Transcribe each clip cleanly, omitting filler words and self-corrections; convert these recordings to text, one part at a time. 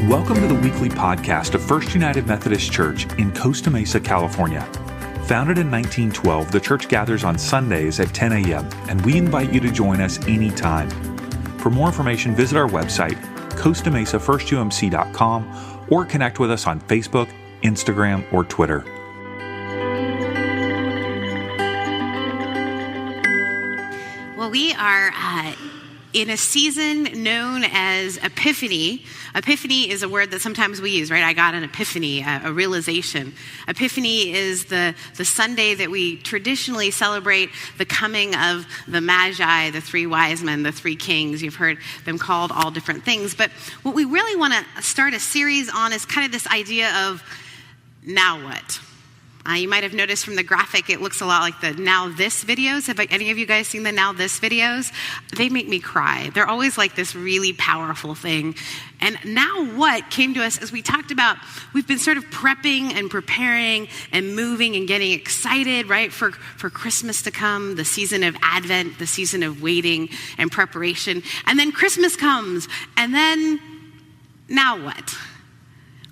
Welcome to the weekly podcast of First United Methodist Church in Costa Mesa, California. Founded in 1912, the church gathers on Sundays at 10 a.m., and we invite you to join us anytime. For more information, visit our website, costamesafirst.umc.com, or connect with us on Facebook, Instagram, or Twitter. Well, we are in a season known as Epiphany. Epiphany is a word that sometimes we use, right? I got an epiphany, a realization. Epiphany is the Sunday that we traditionally celebrate the coming of the Magi, the three wise men, the three kings. You've heard them called all different things. But what we really want to start a series on is kind of this idea of now what? You might have noticed from the graphic, it looks a lot like the Now This videos. Have any of you guys seen the Now This videos? They make me cry. They're always like this really powerful thing. And now what came to us as we talked about, we've been sort of prepping and preparing and moving and getting excited, right, for Christmas to come, the season of Advent, the season of waiting and preparation. And then Christmas comes, and then now what?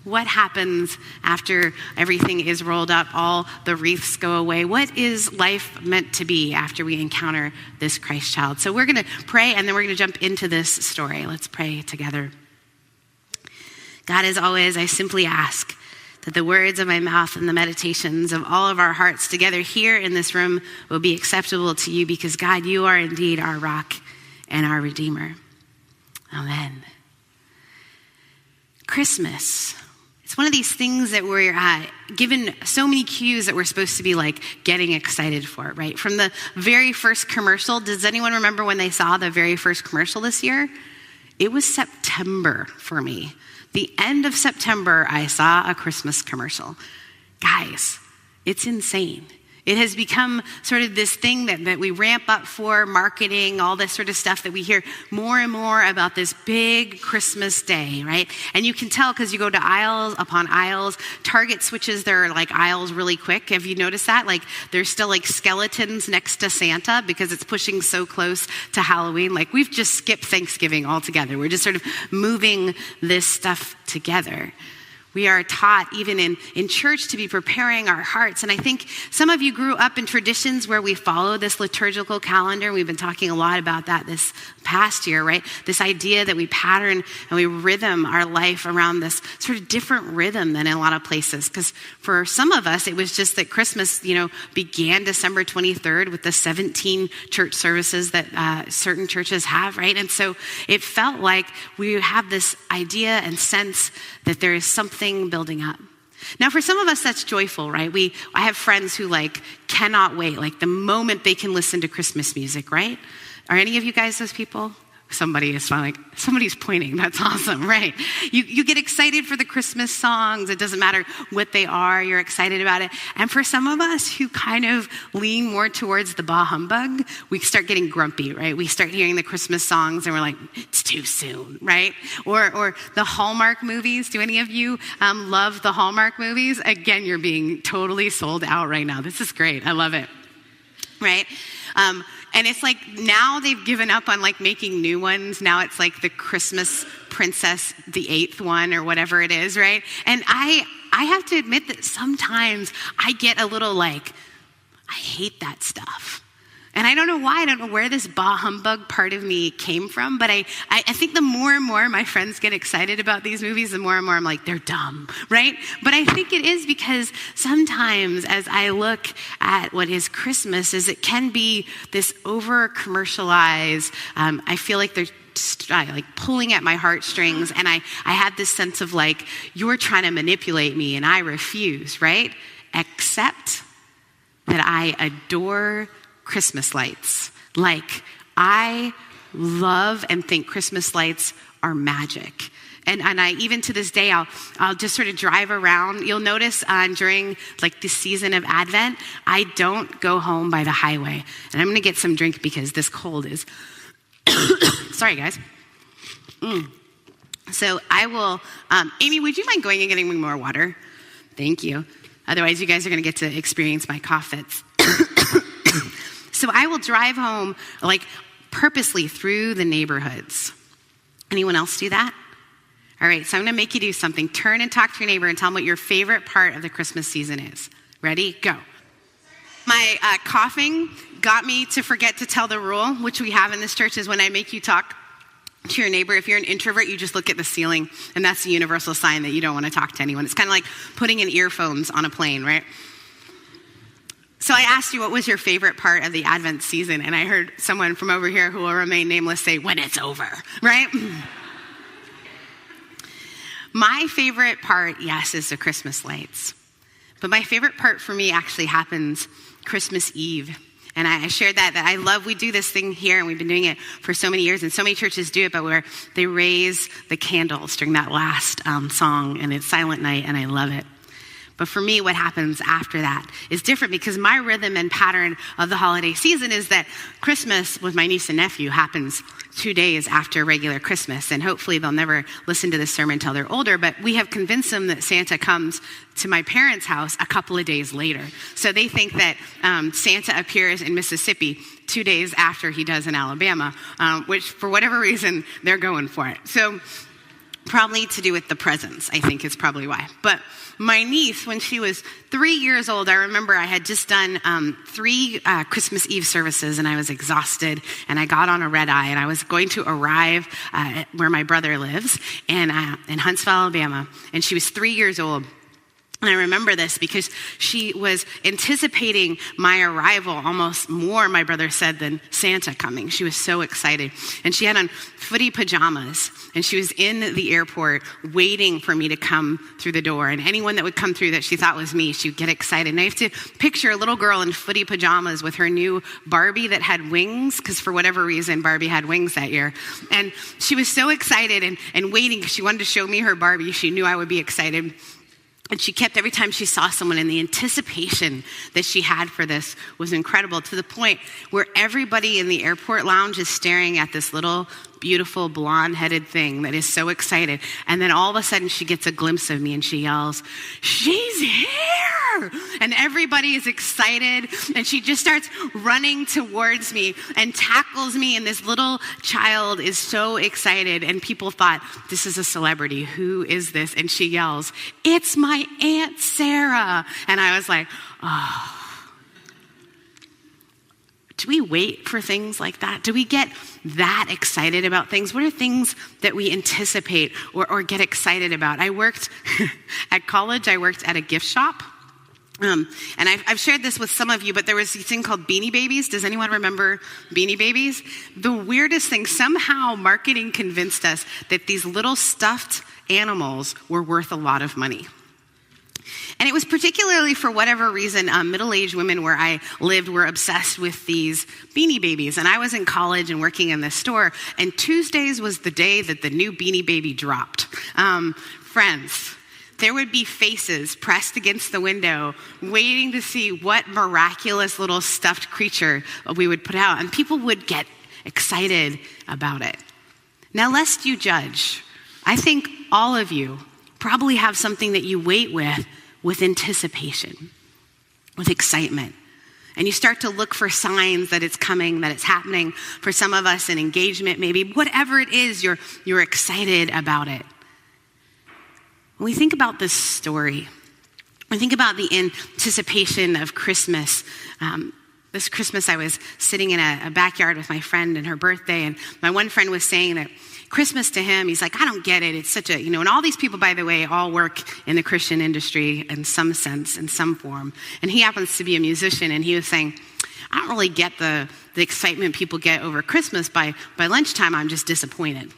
What happens after everything is rolled up, all the wreaths go away? What is life meant to be after we encounter this Christ child? So we're going to pray, and then we're going to jump into this story. Let's pray together. God, as always, I simply ask that the words of my mouth and the meditations of all of our hearts together here in this room will be acceptable to you, because, God, you are indeed our rock and our Redeemer. Amen. Christmas. It's one of these things that we're given so many cues that we're supposed to be like getting excited for, right? From the very first commercial, does anyone remember when they saw the very first commercial this year? It was September for me. The end of September, I saw a Christmas commercial. Guys, it's insane. It has become sort of this thing that we ramp up for, marketing, all this sort of stuff that we hear more and more about this big Christmas day, right? And you can tell because you go to aisles upon aisles. Target switches their like aisles really quick. Have you noticed that? Like there's still like skeletons next to Santa because it's pushing so close to Halloween. Like we've just skipped Thanksgiving altogether. We're just sort of moving this stuff together. We are taught, even in church, to be preparing our hearts. And I think some of you grew up in traditions where we follow this liturgical calendar. We've been talking a lot about that this past year, right? This idea that we pattern and we rhythm our life around this sort of different rhythm than in a lot of places. Because for some of us, it was just that Christmas, began December 23rd with the 17 church services that certain churches have, right? And so it felt like we have this idea and sense that there is something building up. Now, for some of us, that's joyful, right? I have friends who cannot wait, the moment they can listen to Christmas music, right? Are any of you guys those people? Somebody is somebody's pointing. That's awesome, right? You get excited for the Christmas songs. It doesn't matter what they are. You're excited about it. And for some of us who kind of lean more towards the bah humbug, we start getting grumpy, right? We start hearing the Christmas songs and we're like, it's too soon, right? Or the Hallmark movies. Do any of you love the Hallmark movies? Again, you're being totally sold out right now. This is great. I love it, right? And it's like now they've given up on making new ones. Now it's like the Christmas Princess, the 8th one or whatever it is, right? And I have to admit that sometimes I get a little I hate that stuff. And I don't know why. I don't know where this bah humbug part of me came from. But I think the more and more my friends get excited about these movies, the more and more I'm like, they're dumb, right? But I think it is because sometimes as I look at what is Christmas, is it can be this over-commercialized, I feel like they're pulling at my heartstrings. And I have this sense of you're trying to manipulate me and I refuse, right? Except that I adore Christmas lights. I love and think Christmas lights are magic. And I, even to this day, I'll just sort of drive around. You'll notice during the season of Advent, I don't go home by the highway. And I'm going to get some drink because this cold is, sorry guys. So I will, Amy, would you mind going and getting me more water? Thank you. Otherwise, you guys are going to get to experience my cough fits. So I will drive home purposely through the neighborhoods. Anyone else do that? All right, so I'm going to make you do something. Turn and talk to your neighbor and tell them what your favorite part of the Christmas season is. Ready? Go. My coughing got me to forget to tell the rule, which we have in this church, is when I make you talk to your neighbor, if you're an introvert, you just look at the ceiling, and that's the universal sign that you don't want to talk to anyone. It's kind of like putting in earphones on a plane, right? So I asked you, what was your favorite part of the Advent season? And I heard someone from over here who will remain nameless say, when it's over, right? My favorite part, yes, is the Christmas lights. But my favorite part for me actually happens Christmas Eve. And I shared that we do this thing here, and we've been doing it for so many years, and so many churches do it, but where they raise the candles during that last song, and it's Silent Night, and I love it. But for me, what happens after that is different, because my rhythm and pattern of the holiday season is that Christmas with my niece and nephew happens 2 days after regular Christmas. And hopefully they'll never listen to this sermon until they're older, but we have convinced them that Santa comes to my parents' house a couple of days later. So they think that Santa appears in Mississippi 2 days after he does in Alabama, which for whatever reason, they're going for it. So probably to do with the presents, I think is probably why. But my niece, when she was 3 years old, I remember I had just done 3 Christmas Eve services, and I was exhausted, and I got on a red eye, and I was going to arrive where my brother lives in Huntsville, Alabama, and she was 3 years old. And I remember this because she was anticipating my arrival almost more, my brother said, than Santa coming. She was so excited. And she had on footy pajamas, and she was in the airport waiting for me to come through the door. And anyone that would come through that she thought was me, she would get excited. And I have to picture a little girl in footy pajamas with her new Barbie that had wings, because for whatever reason, Barbie had wings that year. And she was so excited and waiting because she wanted to show me her Barbie. She knew I would be excited. And she kept, every time she saw someone, and the anticipation that she had for this was incredible, to the point where everybody in the airport lounge is staring at this little beautiful blonde-headed thing that is so excited. And then all of a sudden she gets a glimpse of me and she yells, "She's here!" And everybody is excited, and she just starts running towards me and tackles me, and this little child is so excited, and people thought, this is a celebrity. Who is this? And she yells, "It's my Aunt Sarah." And I was like, oh. Do we wait for things like that? Do we get that excited about things? What are things that we anticipate or get excited about? I worked at college. I worked at a gift shop. And I've shared this with some of you, but there was this thing called Beanie Babies. Does anyone remember Beanie Babies? The weirdest thing, somehow marketing convinced us that these little stuffed animals were worth a lot of money. And it was particularly, for whatever reason, middle-aged women where I lived were obsessed with these Beanie Babies. And I was in college and working in this store, and Tuesdays was the day that the new Beanie Baby dropped. Friends, there would be faces pressed against the window waiting to see what miraculous little stuffed creature we would put out. And people would get excited about it. Now, lest you judge, I think all of you probably have something that you wait with anticipation, with excitement. And you start to look for signs that it's coming, that it's happening. For some of us, an engagement, maybe whatever it is, you're excited about it. When we think about this story, we think about the anticipation of Christmas. This Christmas, I was sitting in a backyard with my friend and her birthday, and my one friend was saying that Christmas to him, he's like, I don't get it. It's such a, and all these people, by the way, all work in the Christian industry in some sense, in some form. And he happens to be a musician, and he was saying, I don't really get the excitement people get over Christmas. By lunchtime, I'm just disappointed.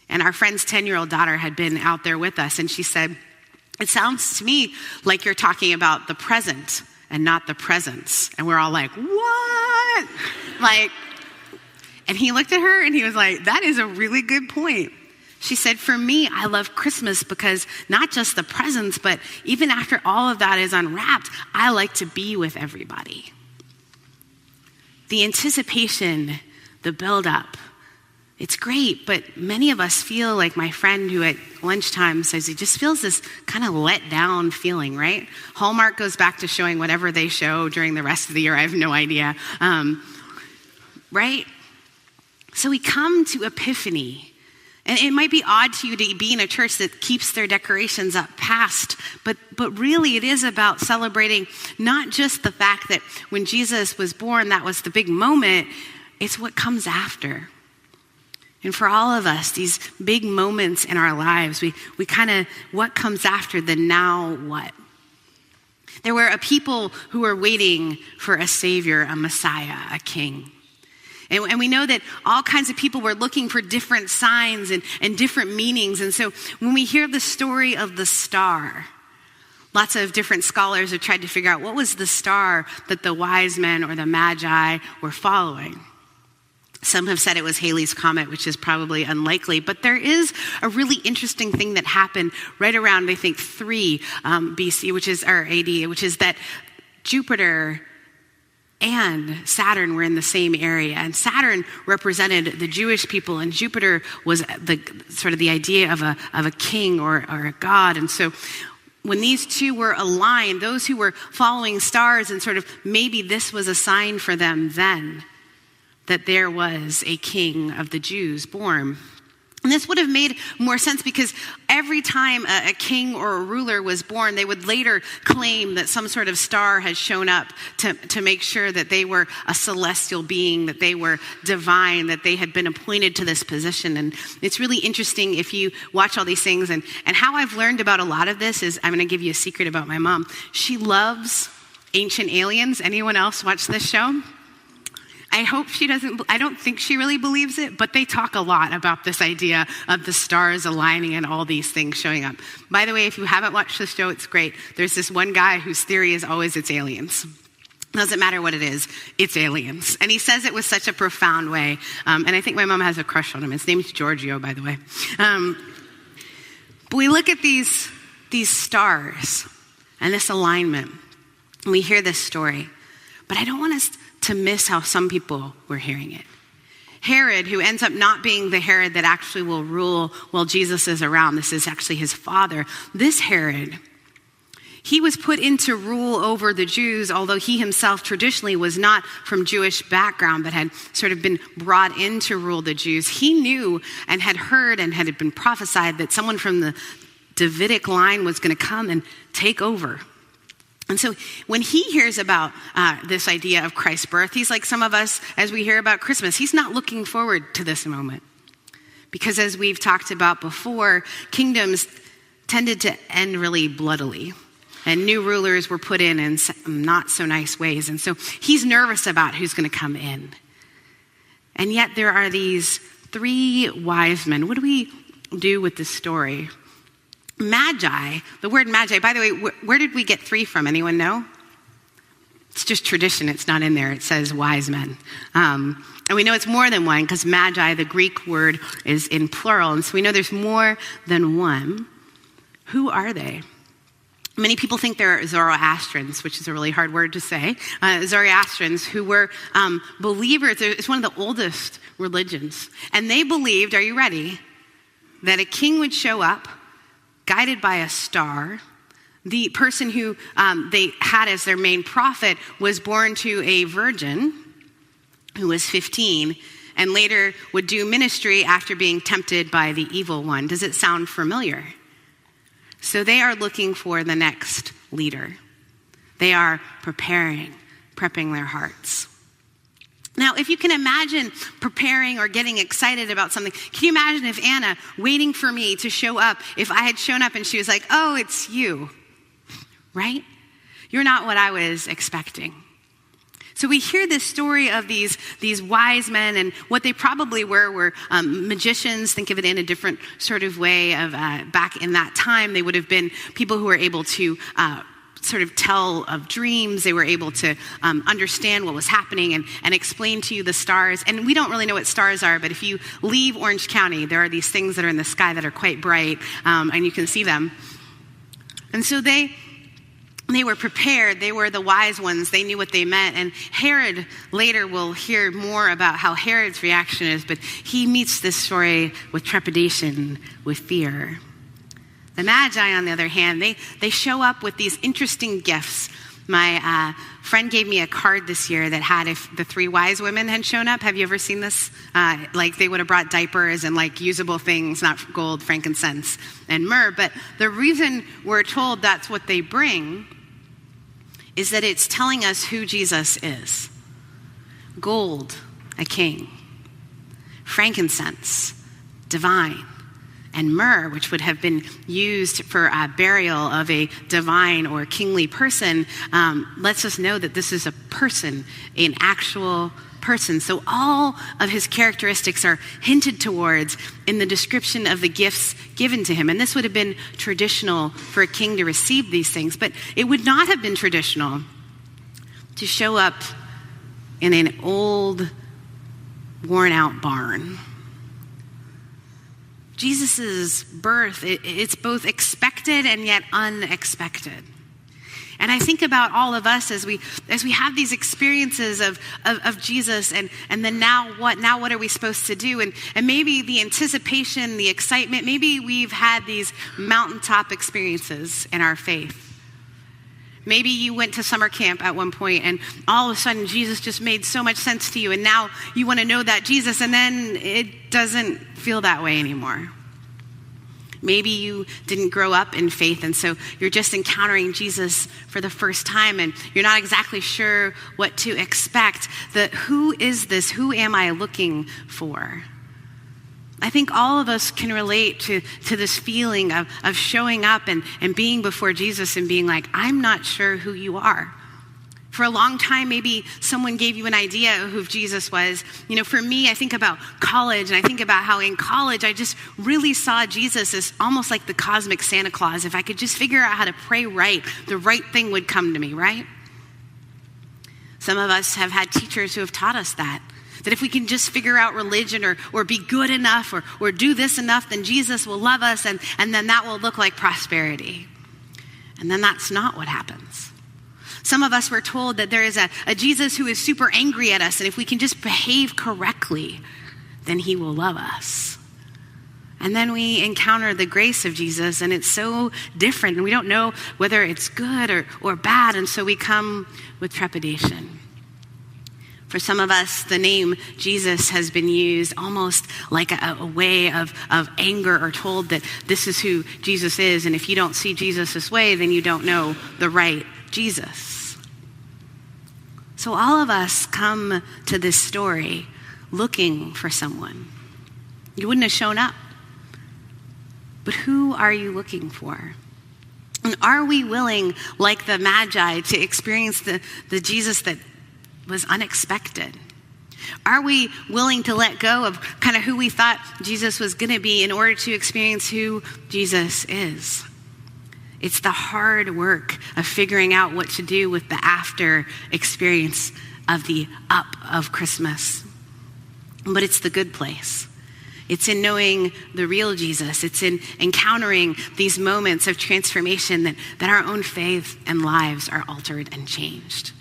And our friend's 10-year-old daughter had been out there with us, and she said, it sounds to me like you're talking about the present and not the presents. And we're all like, what? And he looked at her and he was like, that is a really good point. She said, for me, I love Christmas because not just the presents, but even after all of that is unwrapped, I like to be with everybody. The anticipation, the buildup, it's great, but many of us feel like my friend who at lunchtime says he just feels this kind of let down feeling, right? Hallmark goes back to showing whatever they show during the rest of the year. I have no idea, right? So we come to Epiphany, And it might be odd to you to be in a church that keeps their decorations up past, but really it is about celebrating not just the fact that when Jesus was born, that was the big moment, it's what comes after. And for all of us, these big moments in our lives, we kind of, what comes after the now what? There were a people who were waiting for a savior, a Messiah, a king. And we know that all kinds of people were looking for different signs and different meanings. And so when we hear the story of the star, lots of different scholars have tried to figure out what was the star that the wise men or the magi were following. Some have said it was Halley's Comet, which is probably unlikely. But there is a really interesting thing that happened right around, I think, 3 BC, or AD, which is that Jupiter and Saturn were in the same area. And Saturn represented the Jewish people, and Jupiter was the idea of a king or a god. And so when these two were aligned, those who were following stars and sort of maybe this was a sign for them then, that there was a king of the Jews born. And this would have made more sense because every time a king or a ruler was born, they would later claim that some sort of star has shown up to make sure that they were a celestial being, that they were divine, that they had been appointed to this position. And it's really interesting if you watch all these things. And how I've learned about a lot of this is, I'm going to give you a secret about my mom. She loves Ancient Aliens. Anyone else watch this show? I hope she doesn't, I don't think she really believes it, but they talk a lot about this idea of the stars aligning and all these things showing up. By the way, if you haven't watched the show, it's great. There's this one guy whose theory is always it's aliens. Doesn't matter what it is, it's aliens. And he says it with such a profound way. And I think my mom has a crush on him. His name's Giorgio, by the way. But we look at these stars and this alignment, and we hear this story. But I don't want us to miss how some people were hearing it. Herod, who ends up not being the Herod that actually will rule while Jesus is around, this is actually his father. This Herod, he was put into rule over the Jews, although he himself traditionally was not from Jewish background, but had sort of been brought in to rule the Jews. He knew and had heard and had been prophesied that someone from the Davidic line was going to come and take over. And so when he hears about this idea of Christ's birth, he's like some of us as we hear about Christmas. He's not looking forward to this moment. Because as we've talked about before, kingdoms tended to end really bloodily. And new rulers were put in not so nice ways. And so he's nervous about who's going to come in. And yet there are these 3 wise men. What do we do with this story? Magi, the word magi, by the way, where did we get 3 from? Anyone know? It's just tradition. It's not in there. It says wise men. And we know it's more than one because magi, the Greek word, is in plural. And so we know there's more than one. Who are they? Many people think they're Zoroastrians, which is a really hard word to say. Zoroastrians, who were believers. It's one of the oldest religions. And they believed, are you ready, that a king would show up guided by a star. The person who they had as their main prophet was born to a virgin who was 15 and later would do ministry after being tempted by the evil one. Does it sound familiar? So they are looking for the next leader. They are prepping their hearts. Now, if you can imagine preparing or getting excited about something, can you imagine if Anna waiting for me to show up, if I had shown up and she was like, oh, it's you, right? You're not what I was expecting. So we hear this story of these wise men, and what they probably were magicians. Think of it in a different sort of way of back in that time. They would have been people who were able to sort of tell of dreams. They were able to understand what was happening and explain to you the stars. And we don't really know what stars are, but if you leave Orange County, there are these things that are in the sky that are quite bright, and you can see them. And so they were prepared. They were the wise ones. They knew what they meant. And Herod, later we'll hear more about how Herod's reaction is, but he meets this story with trepidation, with fear. The Magi, on the other hand, they show up with these interesting gifts. My friend gave me a card this year that had if the 3 wise women had shown up. Have you ever seen this? Like they would have brought diapers and like usable things, not gold, frankincense, and myrrh. But the reason we're told that's what they bring is that it's telling us who Jesus is. Gold, a king. Frankincense, divine. And myrrh, which would have been used for burial of a divine or kingly person, lets us know that this is a person, an actual person. So all of his characteristics are hinted towards in the description of the gifts given to him. And this would have been traditional for a king to receive these things, but it would not have been traditional to show up in an old, worn-out barn. Jesus' birth, it's both expected and yet unexpected. And I think about all of us as we have these experiences of Jesus and then now what are we supposed to do? And maybe the anticipation, the excitement, maybe we've had these mountaintop experiences in our faith. Maybe you went to summer camp at one point and all of a sudden Jesus just made so much sense to you and now you want to know that Jesus and then it doesn't feel that way anymore. Maybe you didn't grow up in faith and so you're just encountering Jesus for the first time and you're not exactly sure what to expect. Who is this? Who am I looking for? I think all of us can relate to this feeling of showing up and being before Jesus and being like, I'm not sure who you are. For a long time, maybe someone gave you an idea of who Jesus was. You know, for me, I think about college, and I think about how in college, I just really saw Jesus as almost like the cosmic Santa Claus. If I could just figure out how to pray right, the right thing would come to me, right? Some of us have had teachers who have taught us that if we can just figure out religion or be good enough or do this enough, then Jesus will love us and then that will look like prosperity. And then that's not what happens. Some of us were told that there is a Jesus who is super angry at us, and if we can just behave correctly, then he will love us. And then we encounter the grace of Jesus, and it's so different, and we don't know whether it's good or bad, and so we come with trepidation. For some of us, the name Jesus has been used almost like a way of anger or told that this is who Jesus is, and if you don't see Jesus this way, then you don't know the right Jesus. So all of us come to this story looking for someone. You wouldn't have shown up. But who are you looking for? And are we willing, like the Magi, to experience the Jesus that was unexpected? Are we willing to let go of kind of who we thought Jesus was going to be in order to experience who Jesus is? It's the hard work of figuring out what to do with the after experience of the up of Christmas. But it's the good place. It's in knowing the real Jesus. It's in encountering these moments of transformation that our own faith and lives are altered and changed.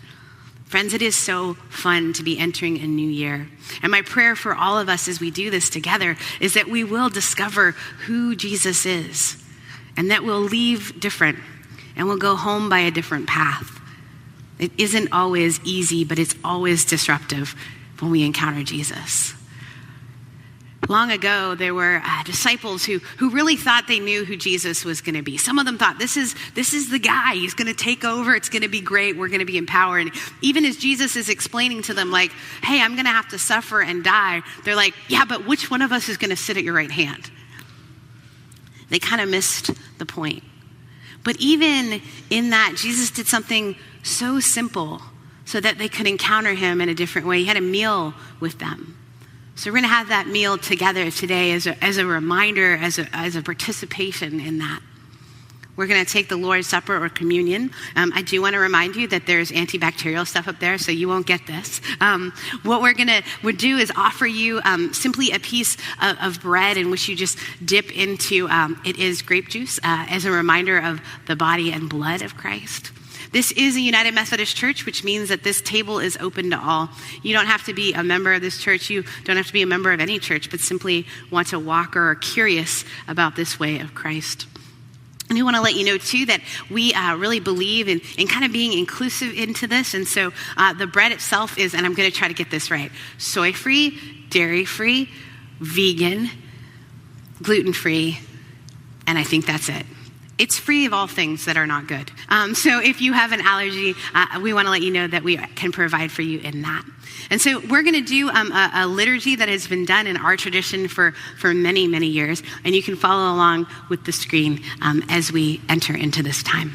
Friends, it is so fun to be entering a new year. And my prayer for all of us as we do this together is that we will discover who Jesus is and that we'll leave different and we'll go home by a different path. It isn't always easy, but it's always disruptive when we encounter Jesus. Long ago, there were disciples who really thought they knew who Jesus was going to be. Some of them thought, this is the guy. He's going to take over. It's going to be great. We're going to be empowered. And even as Jesus is explaining to them, like, hey, I'm going to have to suffer and die, they're like, yeah, but which one of us is going to sit at your right hand? They kind of missed the point. But even in that, Jesus did something so simple so that they could encounter him in a different way. He had a meal with them. So we're going to have that meal together today as a reminder, as a participation in that. We're going to take the Lord's Supper or communion. I do want to remind you that there's antibacterial stuff up there, so you won't get this. What we're going to do is offer you simply a piece of bread in which you just dip into, it is grape juice, as a reminder of the body and blood of Christ. This is a United Methodist Church, which means that this table is open to all. You don't have to be a member of this church. You don't have to be a member of any church, but simply want to walk or are curious about this way of Christ. And we want to let you know, too, that we really believe in kind of being inclusive into this. And so the bread itself is, and I'm going to try to get this right, soy-free, dairy-free, vegan, gluten-free, and I think that's it. It's free of all things that are not good. So if you have an allergy, we want to let you know that we can provide for you in that. And so we're going to do a liturgy that has been done in our tradition for many, many years. And you can follow along with the screen as we enter into this time.